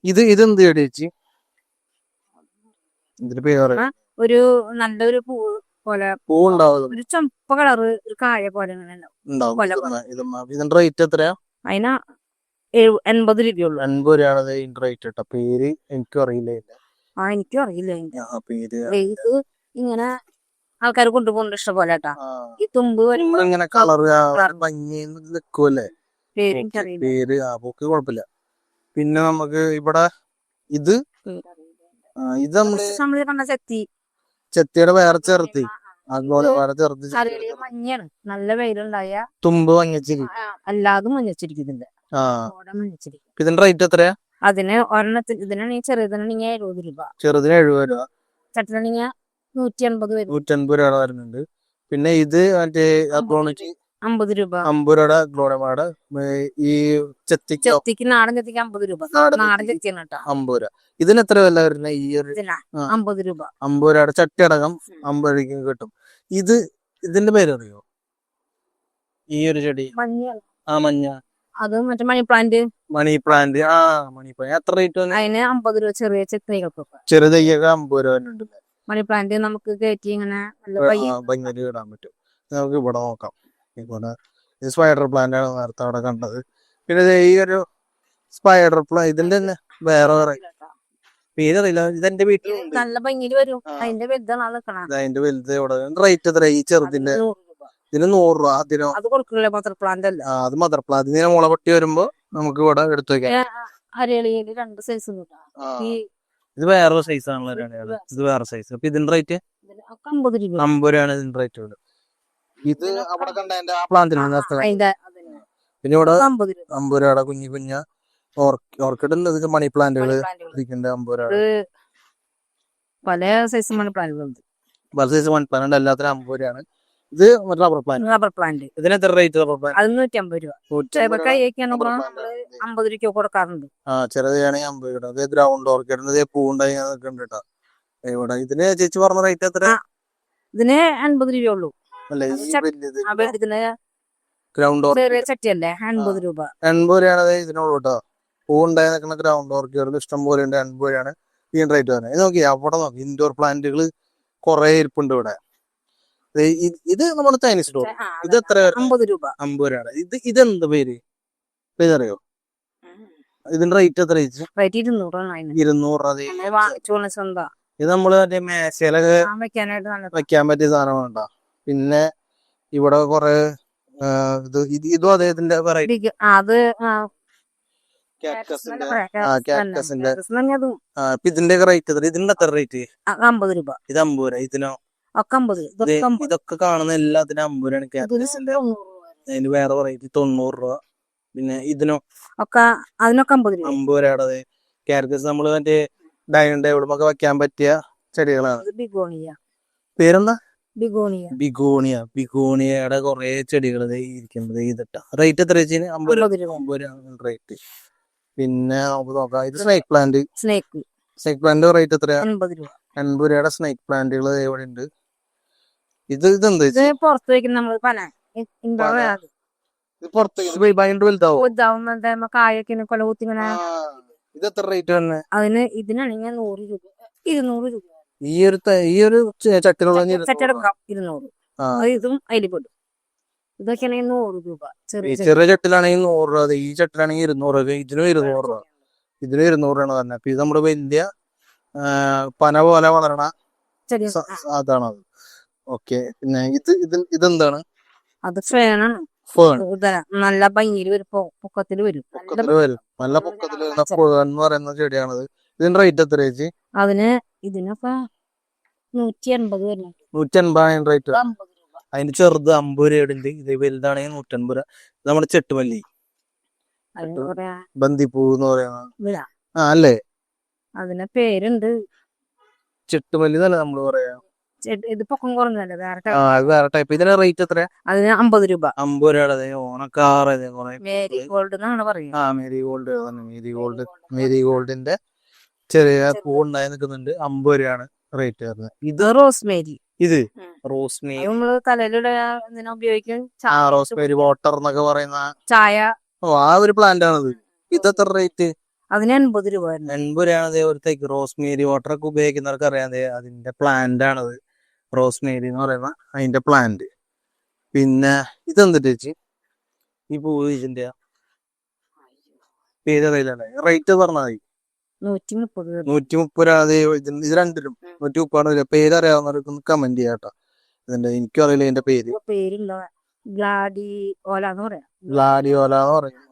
ഇതെന്ത് ചെടി ചേച്ചി? ഇതിന്റെ പേര് ഒരു നല്ലൊരു പൂ പോലെ പൂവുണ്ടാവും, ഒരു ചുമപ്പ കളറ് ഒരു കായ പോലെ ഉണ്ടാവും. ഇതിന്റെ റേറ്റ് എത്രയാ? അതിന് 80 രൂപയുള്ളൂ. 80 രൂപയാണ് ഇതിന്റെ റേറ്റ് കേട്ടോ. പേര് എനിക്കും അറിയില്ല. എനിക്കും അറിയില്ല പേര്. ഇത് ഇങ്ങനെ ആൾക്കാർ കൊണ്ടുപോകുന്നുണ്ട് ഇഷ്ടം പോലെ കേട്ടാ. ഈ തുമ്പ് ഇങ്ങനെ കളറ് ഭംഗി നിൽക്കുമല്ലേ പേര്. പൂക്ക് കുഴപ്പമില്ല. പിന്നെ നമുക്ക് ഇവിടെ ഇത് നമ്മള് കണ്ട ചെത്തിയുടെ വേറെ ചെറുത്തി, അതുപോലെ വേറെ ചെറുത്തി മഞ്ഞാണ്. നല്ല വെയിലുണ്ടായ തുമ്പ് മഞ്ഞച്ചിരി അല്ലാതും മഞ്ഞച്ചിരിക്കുന്നുണ്ട്. ഇതിന്റെ റേറ്റ് എത്രയാ? അതിന് ഒരെണ്ണത്തിന് ഇതിനാണെങ്കിൽ ചെറുതിനാണെങ്കിൽ 70 രൂപ, ചെറുതിന് 70 രൂപ, ചട്ടിനാണെങ്കിൽ 180 വരും. 180 രൂപ വരുന്നുണ്ട്. പിന്നെ ഇത് മറ്റേ 50 രൂപ. 50 രൂപയുടെ ഗ്ലോഡമാട്. ഈ ചെത്തിക്ക് നാടൻ ചെത്തിക്ക് 50 രൂപ. നാടൻ ചെത്തിയാണ് കേട്ടോ 50 രൂപ. ഇതിന് എത്ര വില വരുന്നത്? ഈ ഒരു 50 രൂപ. 50 രൂപയുടെ ചട്ടി അടക്കം 50 രൂപയ്ക്ക് കിട്ടും. ഇതിന്റെ പേരറിയോ? ഈ ഒരു ചെടി മഞ്ഞ, അത് മറ്റേ മണി പ്ലാന്റ്. മണി പ്ലാന്റ് എത്ര റേറ്റ്? അതിന് 50 രൂപ. ചെറിയ തൈകൾക്കൊക്കെ ചെറിയ തൈയൊക്കെ 50 രൂപ ഉണ്ട്. മണി പ്ലാന്റ് നമുക്ക് കയറ്റി ഇങ്ങനെ ഭംഗിയിൽ ഇടാൻ പറ്റും. നമുക്ക് ഇവിടെ നോക്കാം. ഇവിടെ സ്പൈഡർ പ്ലാന്റ് ആണ് നേരത്തെ അവിടെ കണ്ടത്. പിന്നെ ഈ ഒരു സ്പൈഡർ പ്ലാന്റ് ഇതിന്റെ തന്നെ വേറെ പേരറിയില്ല. ഇതെന്റെ വീട്ടിൽ നല്ല ഭംഗിയിൽ വരും. അതിന്റെ വലുതാണ്. അതിന്റെ വലുത് ഇവിടെ. റേറ്റ് എത്ര ഈ ചെറുതിന്റെ? ഇതിന് 100 രൂപ. അത് കൊടുക്കില്ല, മദർ പ്ലാന്റ് അല്ല. അത് മദർ പ്ലാന്റ്. ഇതിനെ മുള പൊട്ടി വരുമ്പോ നമുക്ക് ഇവിടെ എടുത്തു വെക്കാം. അരളിയില് 2 സൈസ്. ഇത് വേറെ സൈസ് ആണല്ലോ. ഇത് വേറെ സൈസ്. അപ്പൊ ഇതിന്റെ റേറ്റ് 50 രൂപ. 50 രൂപയാണ് ഇതിന്റെ റേറ്റ് ഇവിടെ. ഇത് അവിടെ കണ്ട എന്റെ ആ പ്ലാന്റിനാണ്. പിന്നെ ഇവിടെ 50 രൂപയുടെ കുഞ്ഞ ഓർക്കിഡ് മണി പ്ലാന്റുകൾ 50 രൂപ. പല സൈസ് മണി പ്ലാന്റുകളുണ്ട്. പല സൈസ് മണി പ്ലാന്റ് എല്ലാത്തിനും 50 രൂപയാണ്. ഇത് റബ്ബർ പ്ലാന്റ്. ഇതിന് എത്ര റേറ്റ്? റബ്ബർ പ്ലാന്റ് അത് 150 രൂപ. 50 രൂപ കൊടുക്കാറുണ്ട്. ചെറുതാണെങ്കിൽ 50 രൂപ. അത് ഗ്രൗണ്ട് ഓർക്കിഡ് പൂണ്ടായി നിൽക്കുന്നുണ്ട് കേട്ടോ ഇവിടെ. ഇതിന് ചേച്ചി പറഞ്ഞ റേറ്റ് എത്ര? ഇതിന് 80 രൂപയുള്ളൂ. ഗ്രൗണ്ട് ചട്ടിയല്ലേ 80 രൂപ. 80 രൂപയാണ് ഇതിനുള്ളൂ കേട്ടോ. പൂണ്ടായി നിൽക്കുന്ന ഗ്രൗണ്ട് ഓർക്കിഡ് ഇഷ്ടം പോലെ ഉണ്ട്. 80 രൂപയാണ് ഈ റേറ്റ് തന്നെ. ഇത് നോക്കി അവിടെ നോക്കി ഇൻഡോർ പ്ലാന്റുകൾ കുറെ ഇരിപ്പുണ്ട് ഇവിടെ. ഇത് നമ്മുടെ ചൈനീസ് ഡോർ. ഇത് എത്ര? 50 രൂപ. 50 രൂപയാണ്. ഇതെന്ത് പേരറിയോ? ഇതിന്റെ റേറ്റ് എത്ര? 200 രൂപ. ഇത് നമ്മള് മറ്റേ മേശയിലൊക്കെ വെക്കാൻ പറ്റിയ സാധനമാണ്. പിന്നെ ഇവിടെ കൊറേ ഇതും അദ്ദേഹത്തിന്റെ വെറൈറ്റി കാക്ടസിന്റെ. ഇതിന്റെ റേറ്റ് എത്ര? ഇതിന്റെ എത്ര റേറ്റ്? 50 രൂപ. ഇത് 50 രൂപ. ഇതിനോ? ഇതൊക്കെ കാണുന്ന എല്ലാത്തിനും 50 രൂപയാണ് കാക്ടസിന്റെ. അതിന് വേറെ വെറൈറ്റി 90 രൂപ. പിന്നെ ഇതിനോ? അതിനൊക്കെ 50 രൂപ. 50 രൂപയുടെ കാക്ടസ് നമ്മള് മറ്റേ ഡൈനിങ് ടേബിളുമൊക്കെ വെക്കാൻ പറ്റിയ ചെടികളാണ്. പേരെന്താ? ബിഗോണിയയുടെ കുറെ ചെടികൾ ഇരിക്കുന്നത്. ഇതിട്ടാ റേറ്റ് എത്ര വെച്ചാൽ 50 രൂപ റേറ്റ്. പിന്നെ നമുക്ക് നോക്കാം. ഇത് സ്നേക്ക് പ്ലാന്റ് റേറ്റ് എത്രയാ? 80 രൂപ. 80 രൂപയുടെ സ്നേക്ക് പ്ലാന്റുകൾ ഇവിടെ ഉണ്ട്. ഇതെന്ത്? പുറത്ത് വെക്കുന്ന ഇത് എത്ര റേറ്റ് തന്നെ? അതിന് ഇതിനാണെങ്കിൽ 100 രൂപ. 200 രൂപ. ഈ ഒരു ചട്ടിലുള്ള 200. ഇതും അതിൽ പെടും. ഇതൊക്കെയാണെങ്കിൽ 100 രൂപ. ചെറിയ ചട്ടിലാണെങ്കിൽ 100 രൂപ. ഈ ചട്ടിലാണെങ്കിൽ 200 രൂപ. ഇതിനും 200 രൂപ. ഇതിന് 200 രൂപയാണ് തന്നെ. അപ്പൊ ഇത് നമ്മുടെ വലിയ പന പോലെ വളരണ അതാണത്. ഓക്കെ. പിന്നെ ഇതെന്താണ്? അത് ഫേണാണ്. നല്ല ഭംഗിയിൽ വരും. പൊക്കത്തിൽ വരും. നല്ല പൊക്കത്തിൽ വരുന്ന എന്ന് പറയുന്ന ചെടിയാണത്. ഇതിന്റെ റേറ്റ് എത്ര ചേച്ചി? ഇതിനൊക്കെ 180 വരും. 180 റേറ്റ്. അതിന് ചെറുത് 50 രൂപയുണ്ട്. ഇത് വലുതാണെങ്കിൽ 180 രൂപ. നമ്മുടെ ചെട്ടുമല്ലി, ബന്ദിപ്പൂ എന്ന് പറയുന്ന അല്ലേ? അതിന് പേരുണ്ട്. ചെട്ടുമല്ലി എന്നല്ലേ നമ്മള് പറയാ. ഇത് പൊക്കം കുറഞ്ഞല്ലേ വേറെ ടൈപ്പ്. ഇതിന്റെ റേറ്റ് എത്ര? അതിന് 50 രൂപ. 50 രൂപയുടെ ഓണക്കാറ്. മേരിഗോൾഡ് എന്നാണ് പറയുന്നത്. മേരിഗോൾഡിന്റെ ചെറിയ പൂ ഉണ്ടായി നിൽക്കുന്നുണ്ട്. 50 രൂപയാണ് റേറ്റ് വരുന്നത്. ഇത് റോസ്മേരി. ഇത് റോസ്മേരി നമ്മള് തലയിലൂടെ ഉപയോഗിക്കും. റോസ്മേരി വാട്ടർ എന്നൊക്കെ പറയുന്ന ചായ. ആ ഒരു പ്ലാന്റ് ആണിത്. ഇതെത്ര റേറ്റ്? അതിന് 80 രൂപ വരുന്നത്. 80 രൂപയാണ് അതേപോലത്തേക്ക് റോസ്മേരി വാട്ടർ ഒക്കെ ഉപയോഗിക്കുന്നവർക്ക് അറിയാം അതിന്റെ പ്ലാന്റ് ആണത്. റോസ്മേരി എന്ന് പറയുന്ന അതിന്റെ പ്ലാന്റ്. പിന്നെ ഇതെന്തിട്ട് ചേച്ചി ഈ പൂവ് ഇതിന്റെ പേരറിയില്ലേ? റേറ്റ് പറഞ്ഞാൽ മതി. 130 രൂപ. 130 രൂപ. ഇത് രണ്ടിലും 130 പേരറിയാവുന്നവർക്ക് ഒന്ന് കമന്റ് ചെയ്യാട്ടോ. ഇതിന്റെ എനിക്കും അറിയില്ല ഇതിന്റെ പേര്. പേരില്ല. ഗ്ലാഡിയോല എന്ന് പറയാം. ഗ്ലാഡിയോല എന്ന് പറയും.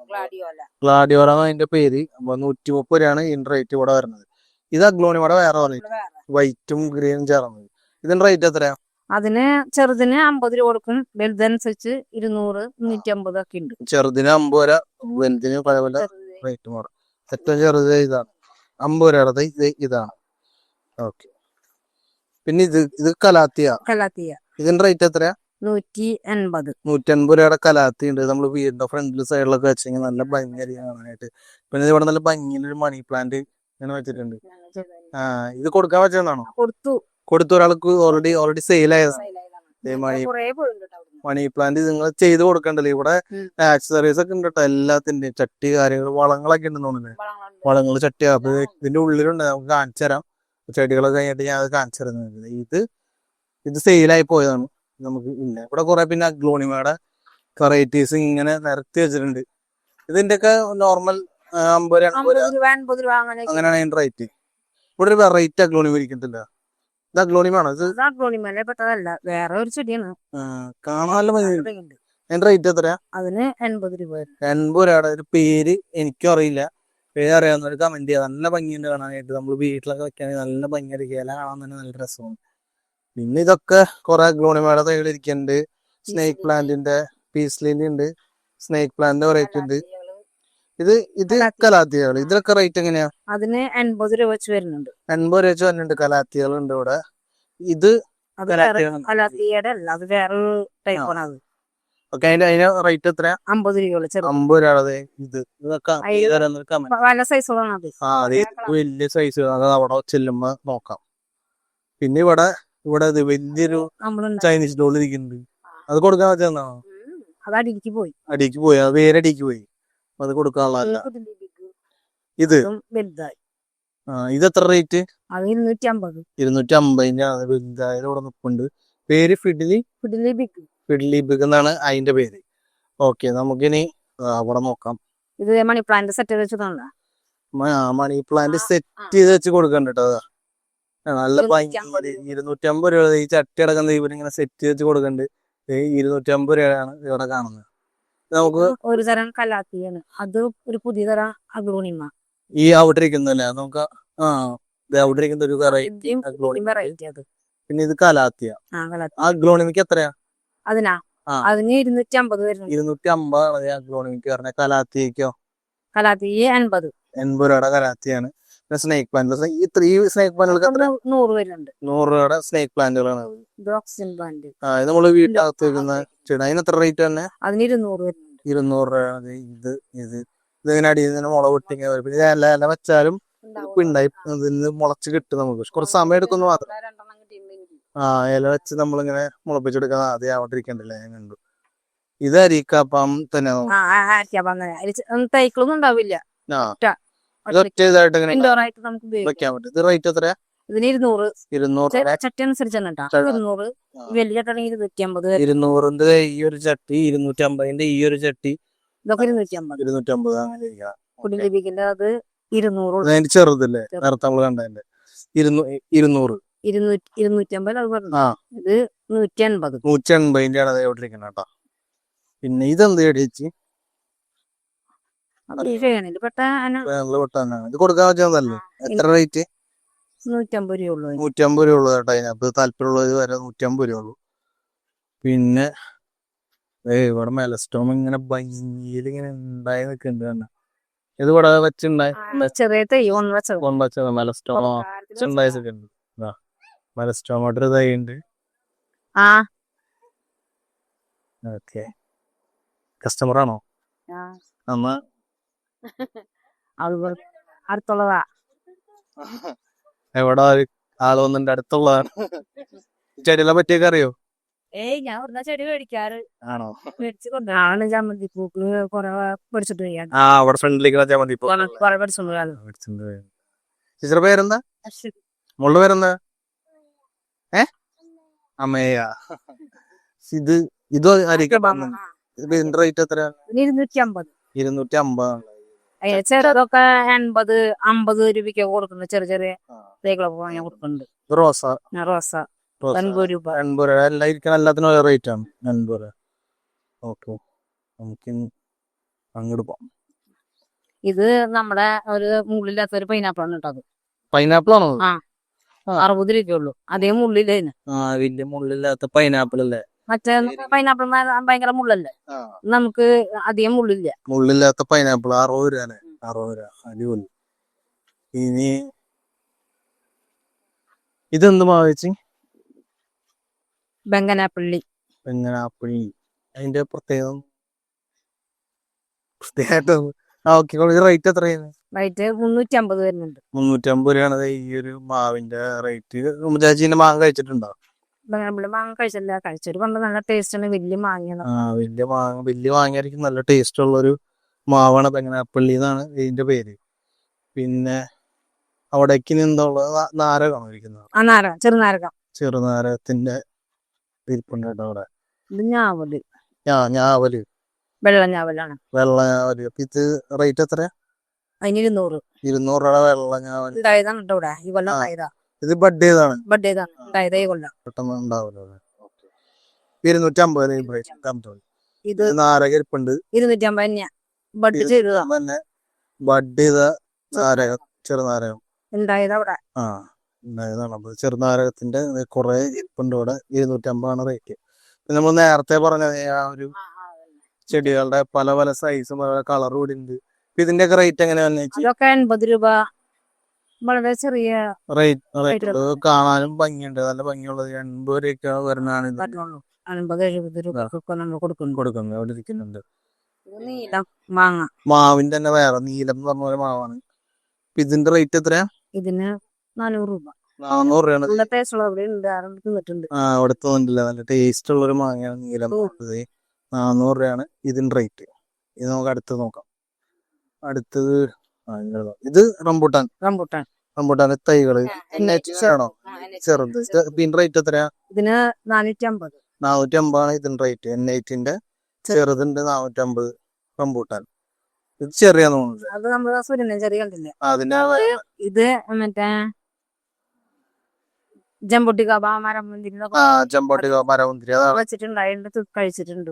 ഗ്ലാഡിയോല അതിന്റെ പേര്. അപ്പൊ 130 രൂപയാണ് ഇതിന്റെ റേറ്റ് ഇവിടെ വരുന്നത്. ഇത് അഗ്ലോണിമയുടെ വേറെ പറയും, വൈറ്റും ഗ്രീനും ചേർന്നത്. ഇതിന്റെ റേറ്റ് എത്രയാ? അതിന് ചെറുതിന് 50 രൂപ കൊടുക്കും, വലുതനുസരിച്ച് 200, 150 ഒക്കെ ഉണ്ട്. ചെറുതിന് 50 രൂപ, വലുതിന് പല പല റേറ്റ് മാറും. ഏറ്റവും ചെറുത് ഇതാണ് 50 രൂപയുടെ. ഇതാണ്. ഓക്കെ. പിന്നെ ഇത് കലാത്തിയ. ഇതിന്റെ റേറ്റ് എത്രയാ? 180. 180 രൂപയുടെ കലാത്തി ഉണ്ട്. നമ്മൾ വീടിന്റെ ഫ്രണ്ടിൽ സൈഡിലൊക്കെ വെച്ചെങ്കിൽ നല്ല ഭംഗിയായിരിക്കും കാണാനായിട്ട്. പിന്നെ ഇവിടെ നല്ല ഭംഗിയിലൊരു മണി പ്ലാന്റ് ഇങ്ങനെ വെച്ചിട്ടുണ്ട്. ഇത് കൊടുക്കാൻ പറ്റുന്നതാണോ? കൊടുത്തു. ഒരാൾക്ക് ഓൾറെഡി സെയിൽ ആയതാണ് മണി പ്ലാന്റ്. നിങ്ങൾ ചെയ്ത് കൊടുക്കണ്ടല്ലോ. ഇവിടെ ആക്സസറീസ് ഒക്കെ ഉണ്ട് കേട്ടോ, എല്ലാത്തിന്റെയും. ചട്ടി കാര്യങ്ങൾ വളങ്ങളൊക്കെ ഉണ്ടെന്ന് തോന്നുന്നില്ലേ? വളങ്ങൾ ചട്ടി. അപ്പൊ ഇതിന്റെ ഉള്ളിലുണ്ട്, നമുക്ക് കാണിച്ചു തരാം. ചെടികളൊക്കെ കഴിഞ്ഞിട്ട് ഞാൻ അത് കാണിച്ചു തരുന്നത്. ഇത് സെയിലായി പോയതാണ്. നമുക്ക് ഇല്ല ഇവിടെ കുറെ. പിന്നെ അഗ്ലോണിമയുടെ വെറൈറ്റീസ് ഇങ്ങനെ നിരത്തി വെച്ചിട്ടുണ്ട്. ഇതിന്റെ ഒക്കെ നോർമൽ 50 രൂപ അങ്ങനെയാണ് അതിന്റെ റേറ്റ്. ഇവിടെ ഒരു വെറൈറ്റി അഗ്ലോണിമ ഇരിക്കത്തില്ല. ഇത് അഗ്ലോണിമാണോ? വേറെ ഒരു ചെടിയാണ്. കാണാൻ ഭംഗിയുണ്ട്. അതിന്റെ റേറ്റ് എത്രയാ? അതിന് 80 രൂപ. 80 രൂപയുടെ ഒരു പേര് എനിക്കും അറിയില്ല. പേര് അറിയാവുന്നവർ കമന്റ് ചെയ്യാം. നല്ല ഭംഗിയുണ്ട് കാണാനായിട്ട്. നമ്മൾ വീട്ടിലൊക്കെ വെക്കുകയാണെങ്കിൽ നല്ല ഭംഗിയായിരിക്കും. ഇല കാണാൻ തന്നെ നല്ല രസമാണ്. പിന്നെ ഇതൊക്കെ കുറെ അഗ്ലോണിമയുടെ തൈകൾ ഇരിക്കുന്നുണ്ട്. സ്നേക്ക് പ്ലാന്റിന്റെ പീസ് ലില്ലി ഉണ്ട്. സ്നേക്ക് പ്ലാന്റിന്റെ വെറൈറ്റി ഉണ്ട്. ഇത് കലാത്തികൾ. ഇതിലൊക്കെ റേറ്റ് എങ്ങനെയാ? അതിന് 80 രൂപ വെച്ച് വരുന്നുണ്ട്. 80 രൂപ വെച്ച് വരുന്നുണ്ട്. കലാത്തികൾ ഉണ്ട് ഇവിടെ. ഇത് കലാത്തിയുടെ അല്ല, അത് വേറൊരു ടൈപ്പാണ്. അത് ഓക്കെ. അതിന്റെ റേറ്റ് എത്രയാ? 50 രൂപ. 50 രൂപ. ഇതൊക്കെ പല സൈസുകളാണ്. വലിയ സൈസ്. അത് അവിടെ ചെല്ലുമ്പോ നോക്കാം. പിന്നെ ഇവിടെ വലിയൊരു ചൈനീസ് ഡോൾ ഇരിക്കുന്നുണ്ട്. അത് കൊടുക്കാൻ പറ്റുന്നതാണോ? അത് അടിക്ക് പോയി. അത് വേറെ അടിക്ക് പോയി. അത് കൊടുക്കാനുള്ളതല്ല. ഇത് എത്ര റേറ്റ്? അത് 250. 250 വലുതായത് ഇവിടെ നിൽപ്പുണ്ട്. പേര് ഫിഡിലി ബിഗ് എന്നാണ് അതിന്റെ പേര്. ഓക്കെ. നമുക്കിനി അവിടെ നോക്കാം. ഇത് മണി പ്ലാന്റ് സെറ്റ് വെച്ചതാണ്. മണി പ്ലാന്റ് സെറ്റ് ചെയ്ത് വെച്ച് കൊടുക്കണ്ട കേട്ടോ. നല്ല ഭംഗി. 250 രൂപ. ഈ ചട്ടി അടക്കം ഇവരിങ്ങനെ സെറ്റ് ചെയ്ത് കൊടുക്കണ്ട്. 250 രൂപയാണ് ഇവിടെ കാണുന്നത്. നമുക്ക് ഒരു തരം കലാത്തിയാണ്. അത് ഒരു പുതിയ തരം അഗ്ലോണിമ. ഈ അവിടെ ഇരിക്കുന്നല്ലേ നമുക്ക്. അവിടെ ഇരിക്കുന്ന ഒരു വെറൈറ്റി. പിന്നെ ഇത് കലാത്തിയ. അഗ്ലോണിമയ്ക്ക് എത്രയാ? അതിന് 250 വരുന്നുണ്ട്. 250 അഗ്ലോണിമയ്ക്ക് പറഞ്ഞ. കലാത്തിക്കോ? കലാത്തി 80 രൂപയുടെ കലാത്തിയാണ്. Snake plant. ഈ സ്നേക്ക് പ്ലാന്റുകൾക്ക് 100 വരുന്നുണ്ട്. 100 രൂപയുടെ സ്നേക്ക് പ്ലാന്റുകളാണ്. Oxygen plant. ഇത് നമ്മള് വീട്ടിനകത്ത് വെക്കുന്ന ചെടി. അതിന് എത്ര റേറ്റ് തന്നെ? അതിന് 200 വരുന്നുണ്ട്. 200 രൂപ. ഇതിങ്ങനെ അടിയിൽ നിന്ന് മുള പൊട്ടിങ്ങനെ വരും. പിന്നെ ഇല വെച്ചാലും ഉണ്ടായി അതിന് മുളച്ച് കിട്ടും. നമുക്ക് കുറച്ച് സമയം എടുക്കുന്നു മാത്രം. ഇല വെച്ച് നമ്മളിങ്ങനെ മുളപ്പിച്ചെടുക്കാൻ ആദ്യം അവിടെ ഇരിക്കണ്ടല്ലേ? ഞാൻ കണ്ടു. ഇത് അരിക്കാപ്പം തന്നെ തൈക്കളൊന്നും ഉണ്ടാവില്ല. ഒറ്റ ഇതായിട്ട് വെക്കാൻ പറ്റും. ഇത് റേറ്റ് എത്രയാ? ഇതിന് 200. ചട്ടി അനുസരിച്ചാണ് കേട്ടോ. 200. വലിയ ചട്ടാണെങ്കിൽ 250. 200ന്റെ ഈ ഒരു ചട്ടി, 250ന്റെ ഈ ഒരു ചട്ടി. ഇതൊക്കെ 250. അങ്ങനെ കുടിലിപ്പിക്കിന്റെ അത് 200. അതിന്റെ ചെറുതല്ലേ നേരത്തെ നമ്മള് കണ്ടതിന്റെ? 200. 250 അത് പറഞ്ഞു. ഇത് 180. 180ന്റെ ആണ് ഇവിടെ ഇരിക്കുന്നത് കേട്ടോ. പിന്നെ ഇതെന്ത് ചേച്ചി? ഇത് കൊടുക്കാൻ പറ്റുന്നതല്ലേ? എത്ര റേറ്റ്? 150 രൂപ. 150 രൂപ ഉള്ളു കേട്ടോ. അതിനകത്ത് താല്പര്യമുള്ളത് വരെ 150 രൂപ ഉള്ളു. പിന്നെ ഇവിടെ മെലസ്റ്റോം ഇങ്ങനെ ഭംഗിയിൽ ഇങ്ങനെ ഉണ്ടായി നിൽക്കുന്നുണ്ട് തന്നെ. ഇത് ഇവിടെ വെച്ചുണ്ടായി ചെറിയ തൈ മെലസ്റ്റോം ഉണ്ടായിട്ടുണ്ട്. മെലസ്റ്റോമോട്ടൊരു തൈ ഉണ്ട്. ഓക്കെ. കസ്റ്റമർ ആണോ? അടുത്തുള്ളതാ. എവിടെ ആള് വന്നിട്ട് അടുത്തുള്ളതാണ്. ചെടികളെ പറ്റിയൊക്കെ അറിയോ? ഞാൻ ഒരു ചെടി മേടിക്കാറ് ആണോ? മേടിച്ച് കൊണ്ടാണ് ചമ്മന്തി പൂക്ക് കൊറേ മേടിച്ചിട്ട് പോയാണ് ആ അവിടെ ഫ്രണ്ടിലേക്ക് ചമ്മന്തി കൊറേ മേടിച്ചോണ്ട് പോയാണ്. ടീച്ചറുടെ പേരെന്താ? മോളുടെ പേരെന്താ? അമ്മയ്യ. ഇത് ഇത് ഇതിന്റെ റേറ്റ് എത്ര? 250. 250. ചെറുതൊക്കെ 80, 50 രൂപയ്ക്ക് കൊടുക്കുന്നത്. ചെറിയ ചെറിയ തൈകളൊക്കെ വാങ്ങി കൊടുക്കുന്നുണ്ട്. റോസ റോസ 80 രൂപ. 80 രൂപ. എല്ലാം ഇരിക്കണം, എല്ലാത്തിനും ഒരേ റേറ്റ് ആണ് 80 രൂപ. ഓക്കെ, നമുക്ക് അങ്ങോട്ട് പോവാം. ഇത് നമ്മുടെ ഒരു മുള്ളില്ലാത്ത ഒരു പൈനാപ്പിൾ ആണ് കേട്ടോ. പൈനാപ്പിൾ ആണോ? 60 രൂപയുള്ളൂ. അതേ മുള്ളില്ലേന്. വലിയ മുള്ളില്ലാത്ത പൈനാപ്പിൾ അല്ലേ? മറ്റേ പൈനാപ്പിൾ ഭയങ്കര മുള്ളല്ലേ, നമുക്ക് അധികം മുള്ളില്ല. മുള്ളില്ലാത്ത പൈനാപ്പിൾ 60 രൂപ അല്ലേ? 60 രൂപ, അടിപൊളി. ഇനി ഇതെന്ത് മാവേച്ചി? ബംഗനാപ്പള്ളി. ബംഗനാപ്പള്ളി. അതിന്റെ പ്രത്യേകത റേറ്റ് എത്രയാണ്? റേറ്റ് 350 വരുന്നുണ്ട്. 350 രൂപയാണ് ഈ ഒരു മാവിന്റെ റേറ്റ്. ചേച്ചീന്റെ മാങ്ങ കഴിച്ചിട്ടുണ്ടോ? ബംഗനാപ്പള്ളി മാങ്ങ കഴിച്ചില്ല. കഴിച്ചൊരു കൊണ്ട് നല്ല ടേസ്റ്റ് ആണ്. വലിയ മാങ്ങയാണ്. വലിയ മാങ്ങയായിരിക്കും. നല്ല ടേസ്റ്റ് ഉള്ള ഒരു മാവാണ് ബംഗനാപ്പള്ളി എന്നാണ് ഇതിന്റെ പേര്. പിന്നെ അവിടേക്ക് എന്താ ഉള്ളത്? നാരകമാണോ ഇരിക്കുന്നത്? നാരകം, ചെറുനാരകം. ചെറുനാരകത്തിന്റെ ഇരിപ്പുണ്ട് കേട്ടോ അവിടെ. ഇത് ഞാവല്. ഞാവല്, വെള്ള ഞാവലാണ്. വെള്ള ഞാവല്. അപ്പൊ ഇത് റേറ്റ് എത്രയാ? അതിന് 200. 200 രൂപ വെള്ള ഞാവല്. ഉണ്ടായതാണ് കേട്ടോ ഇവിടെ. ഈ കൊല്ലം ഉണ്ടായതാ. ഇത് ബഡ് ചെയ്താണ്. ബഡ് ചെയ്താണ് ഉണ്ടായത് ഈ കൊല്ലം. പെട്ടെന്ന് ഉണ്ടാവില്ല. 250. ഇത് നാരക ഇരിപ്പുണ്ട്. 250 തന്നെയാ. ബഡ് ചെയ്തതാ. ബഡ് ചെയ്ത നാരകം, ചെറുനാരകം ഉണ്ടായത് അവിടെ. ഉണ്ടായതാണ്. അപ്പൊ ചെറുനാരകത്തിന്റെ കുറെ ഇരിപ്പുണ്ട് ഇവിടെ. 250 ആണ് റേറ്റ്. നമ്മൾ നേരത്തെ പറഞ്ഞ ആ ഒരു ചെടികളുടെ പല പല സൈസും കളർ കൂടി ഉണ്ട്. ഇതിന്റെ ഒക്കെ റേറ്റ് എങ്ങനെയാന്ന് വെച്ചാൽ ഇതൊക്കെ 80 രൂപ. വളരെ ചെറിയ റേറ്റ് കാണാനും ഭംഗിയുണ്ട്. നല്ല ഭംഗിയുള്ളത് 80 രൂപ വരുന്നതാണ്. 50-70 രൂപ നമ്മൾ കൊടുക്കുന്നത്. അവിടെ ഇരിക്കുന്നുണ്ട്. നീലം മാങ്ങ. മാവിന്റെ തന്നെ വേറെ നീലം എന്ന് പറഞ്ഞ പോലെ മാവാണ്. ഇതിന്റെ റേറ്റ് എത്രയാ? ഇതിന് 400 രൂപ. 400 രൂപയാണ്. നല്ല ടേസ്റ്റ് ഉള്ള തിന്നിട്ടുണ്ട്. അവിടെ തോന്നില്ല. നല്ല ടേസ്റ്റ് ഉള്ള ഒരു മാങ്ങയാണ് നീലം. 400 രൂപയാണ് ഇതിന്റെ റേറ്റ്. ഇത് നമുക്ക് അടുത്തത് നോക്കാം. അടുത്തത് ഇത് റംബൂട്ടാൻ. റംബൂട്ടാന്റെ തൈകള് ആണോ? ചെറുത്. ഇതിന്റെ റേറ്റ് എത്രയാ? ഇതിന് 450. 450 ആണ് ഇതിന്റെ റേറ്റ്. N8ന്റെ ചെറുതുണ്ട് 450. റംബൂട്ടാൻ ഇത് ചെറിയ അത് നമ്മള് ചെറിയ കണ്ടില്ലേ? അതിന്റെ ഇത് മറ്റേ ജമ്പൊട്ടിക്ക മരമുന്തിരി വെച്ചിട്ടുണ്ടായിട്ട് കഴിച്ചിട്ടുണ്ട്.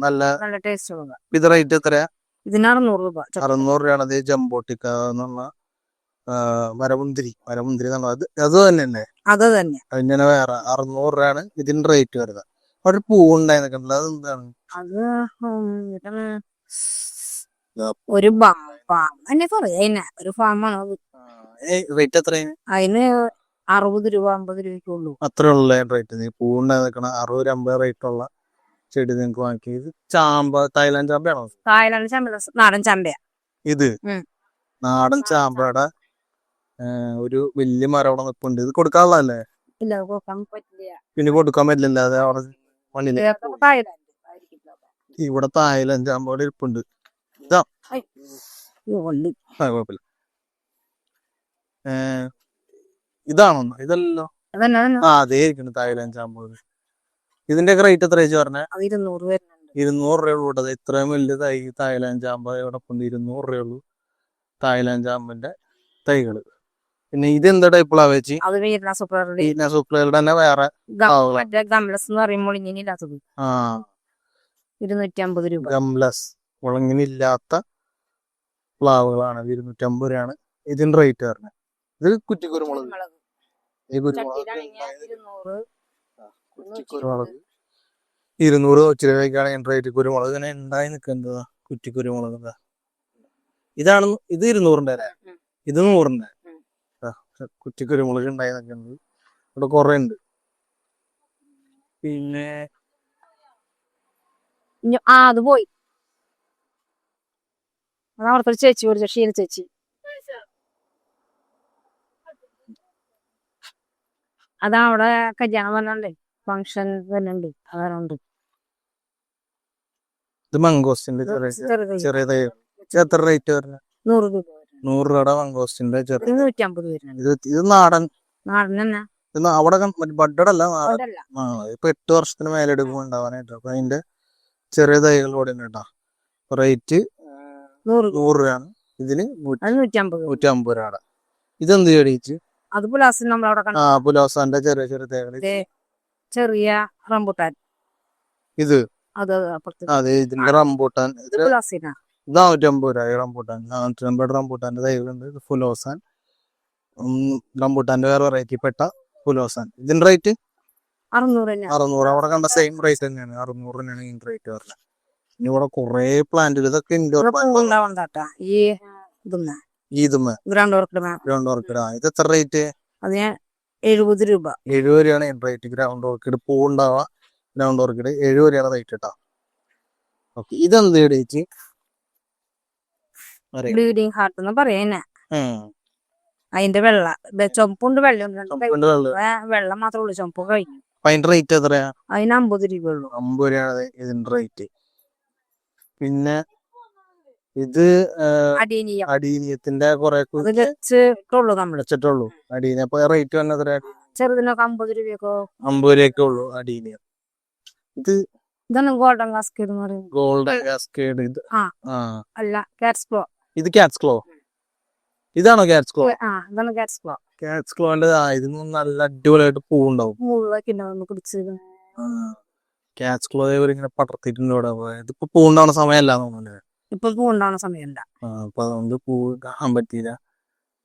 നല്ല ടേസ്റ്റ് ഉള്ള. ഇത് റേറ്റ് എത്രയാ? ഇതിന് 600 രൂപ. 600 രൂപയാണ്. അത് ജമ്പോട്ടിക്ക എന്നുള്ള മരമുന്തിരി അത് തന്നെ. അത് തന്നെ. അതിങ്ങനെ വേറെ 600 രൂപയാണ് ഇതിന്റെ റേറ്റ് വരുന്നത്. അവിടെ പൂ ഉണ്ടായിരുന്നില്ല. അത് എന്താണ്? അത് ഒരു ഒരു ഫാമാണ്. റേറ്റ് എത്രയാണ്? അതിന് 60 രൂപ 50 രൂപയ്ക്കുള്ളൂ. അത്രേ ഉള്ള റേറ്റ്. പൂ ഉണ്ടായി നിൽക്കണ 60-50 റേറ്റ് ഉള്ള ചെടി നിങ്ങൾക്ക് വാങ്ങി. ഇത് ചാമ്പ, തായ്ലാൻഡ് ചാമ്പയാണോ? തായ്ലാൻഡ് ചാമ്പ, നാടൻ ചാമ്പയാ ഇത്. നാടൻ ചാമ്പയുടെ ഒരു വലിയ മരം അവിടെ നിൽപ്പുണ്ട്. ഇത് കൊടുക്കാനുള്ളതല്ലേ? ഇല്ല, കൊടുക്കാൻ പറ്റില്ല. പിന്നെ കൊടുക്കാൻ പറ്റില്ല. അത് അവിടെ മണ്ണില് ഇവിടെ തായ്ലാൻഡ് ചാമ്പയുടെ ഇരിപ്പുണ്ട്. ഇതാ കുഴപ്പമില്ല. ഇതാണോ? ഇതല്ലോ. അതേ ഇരിക്കുന്നു തായ്ലാൻഡ് ചാമ്പ. ഇതിന്റെ ഒക്കെ റേറ്റ് എത്ര പറഞ്ഞേ? 200 രൂപ. ഇത്രയും വലിയ തൈ തായ്ലാൻഡ് ചാമ്പ ഇവിടെ 200 രൂപയുള്ളൂ. തായ്ലാൻഡ് ചാമ്പന്റെ തൈകള്. പിന്നെ ഇത് എന്താ ടൈപ്പുള്ള വെച്ച്? സൂപ്പറുടെ തന്നെ വേറെ 250 രൂപ. ഗംലസ് മുളങ്ങിനില്ലാത്ത പ്ലാവുകളാണ്. 250 രൂപയാണ് ഇതിന്റെ റേറ്റ് പറഞ്ഞത്. ഇത് കുറ്റിക്കുരുമുളക്. കുറ്റിക്കുരുമുളക് 200 രൂപയ്ക്കാണ് എന്റെ റേറ്റ്. കുരുമുളക് ഇങ്ങനെ ഉണ്ടായി നിൽക്കുന്നതാ. കുറ്റിക്കുരുമുളക് ഇതാണ്. ഇത് 200-ന്റെ അല്ലേ? ഇത് 100-ന്റെ. കുറ്റിക്കുരുമുളക് ഉണ്ടായി നിൽക്കുന്നത് ഇവിടെ കുറെ ഉണ്ട്. പിന്നെ അത് പോയി. അതവിടുത്തെ ചേച്ചി ഒരു ക്ഷീണ ചേച്ചി. അതവിടെ കല്യാണം പറഞ്ഞേ ഫംഗ്ഷൻ വരുന്നുണ്ട് അതുകൊണ്ട് ഇത് മംഗോസ്റ്റിന്റെ ചെറിയ തൈ എത്ര റേറ്റ് വരുന്നത്? 100 രൂപ 100 രൂപയുടെ മംഗോസ്റ്റിന്റെ ചെറിയ 150 വരുന്നുണ്ട്. ഇത് നാടൻ നാടൻ തന്നെ അവിടെ ബഡഡ് അല്ല നാടൻ. അതല്ല. ഇപ്പൊ 8 വർഷത്തിന് മേലെ എടുക്കുമ്പോൾ ഉണ്ടാവാനായിട്ട്. അപ്പൊ അതിന്റെ ചെറിയ തൈകൾ ഇവിടെ ഉണ്ട് കേട്ടോ. റേറ്റ് 100 രൂപയാണ്. ഇതിന് 150 150 രൂപയുടെ. ഇതെന്ത് ചെടിച്ച്? അത് പുലാസ് നമ്മളവിടെ കണ്ടു. പുലോസാന്റെ ചെറിയ ചെറിയ തൈകൾ. ചെറിയ റംബുട്ടാൻ ഇത് അത് അപ്പുറത്ത് അതെ ഇതിന്റെ റംബൂട്ടാൻ ഇത് പുലാസിനാ. ഇത് 450 രൂപ റംബൂട്ടാൻ. 450 റംബൂട്ടാന്റെ തൈകളുണ്ട്. ഇത് ഫുലോസാൻ റംബൂട്ടാന്റെ വേറെ വെറൈറ്റി പെട്ട ഫുലോസാൻ. ഇതിന്റെ റേറ്റ് 600. അവിടെ കണ്ട സെയിം റേറ്റ് തന്നെയാണ്. 600 തന്നെയാണ് ഇതിന്റെ റേറ്റ് വരുന്നത്. ഇനി ഇവിടെ കുറെ പ്ലാന്റുകൾ ഇതൊക്കെ ഇൻഡോർ ഗ്രൗണ്ട് ഓർക്കിഡ്. ഇത് എത്ര റേറ്റ്? അതിന് 70 രൂപ. 70 രൂപയാണ് ഇതിന്റെ റേറ്റ്. ഗ്രൗണ്ട് ഓർക്കിഡ് പൂവുണ്ടാവുക ഗ്രൗണ്ട് ഓർക്കിഡ് 70 രൂപയാണ് റേറ്റ് കേട്ടോ. ഓക്കെ, ഇതെന്ത് ചേച്ചി? ബ്ലീഡിങ് ഹാർട്ട് എന്ന് പറയുന്നേ. അതിന്റെ വെള്ള ചുമപ്പുണ്ട് വെള്ളം വെള്ളം മാത്രമേ ഉള്ളൂ, ചുമപ്പ് കഴിഞ്ഞു. അതിന്റെ റേറ്റ് എത്രയാ? അതിന് 50 രൂപ ഉള്ളൂ. 50 രൂപയാണ് ഇതിന്റെ റേറ്റ്. പിന്നെ ഇത് അടീനിയത്തിന്റെ കുറെ വെച്ചിട്ടുള്ളൂ നമ്മള് വെച്ചിട്ടുള്ളൂ. അടീനിയ അപ്പൊ റേറ്റ് വന്ന എത്രയാ? ചെറുതിനൊക്കെ 50 രൂപയൊക്കെ 50 രൂപയൊക്കെ ഉള്ളൂ അടീനിയം. ഇതാണ് ഗോൾഡൻ കാസ്കേഡ് എന്ന് പറയുന്നത്. Golden cascade. ഇത് അല്ല കാറ്റ്സ് ക്ലോ. ഇത് കാറ്റ്സ് ക്ലോ. ഇതാണോ കാറ്റ്സ് ക്ലോ? ഇതാണ് കാറ്റ്സ് ക്ലോ. കാറ്റ്സ് ക്ലോന്റെ ഇതിന് നല്ല അടിപൊളിയായിട്ട് പൂവുണ്ടാവും. കാറ്റ്സ് ക്ലോ ഇങ്ങനെ പടർത്തിട്ടുണ്ട് ഇവിടെ. ഇതിപ്പോ പൂവുണ്ടാവുന്ന സമയമല്ല തോന്നുന്നുണ്ട്. ഇപ്പൊ പൂവുണ്ടാവുന്ന സമയമല്ല. അപ്പൊ അതുകൊണ്ട് പൂവ് കാണാൻ പറ്റിയില്ല.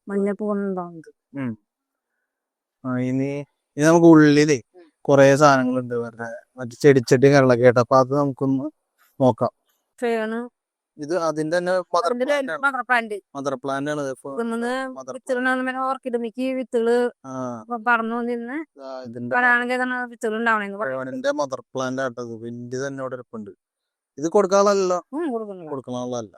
മഞ്ഞ പൂവുണ്ടാവുന്നത്. ഇനി നമുക്ക് ഉള്ളിലേ കൊറേ സാധനങ്ങളുണ്ട് വേറെ മറ്റു ചെടിച്ചട്ടി കാര്യങ്ങളൊക്കെ കേട്ടോ. അപ്പൊ അത് നമുക്കൊന്ന് നോക്കാം. ഇത് അതിന്റെ തന്നെ മദർ പ്ലാന്റ് ആണ്. ഓർക്കിഡ് വിത്തുകള് പറഞ്ഞു നിന്ന് വിത്തുകളുണ്ടാവണേ മദർ പ്ലാന്റ് ആട്ടത് വലിയ തന്നെ ഇവിടെ ഇരിപ്പുണ്ട്. ഇത് കൊടുക്കാനുള്ളതല്ലോ, കൊടുക്കാനുള്ളതല്ല.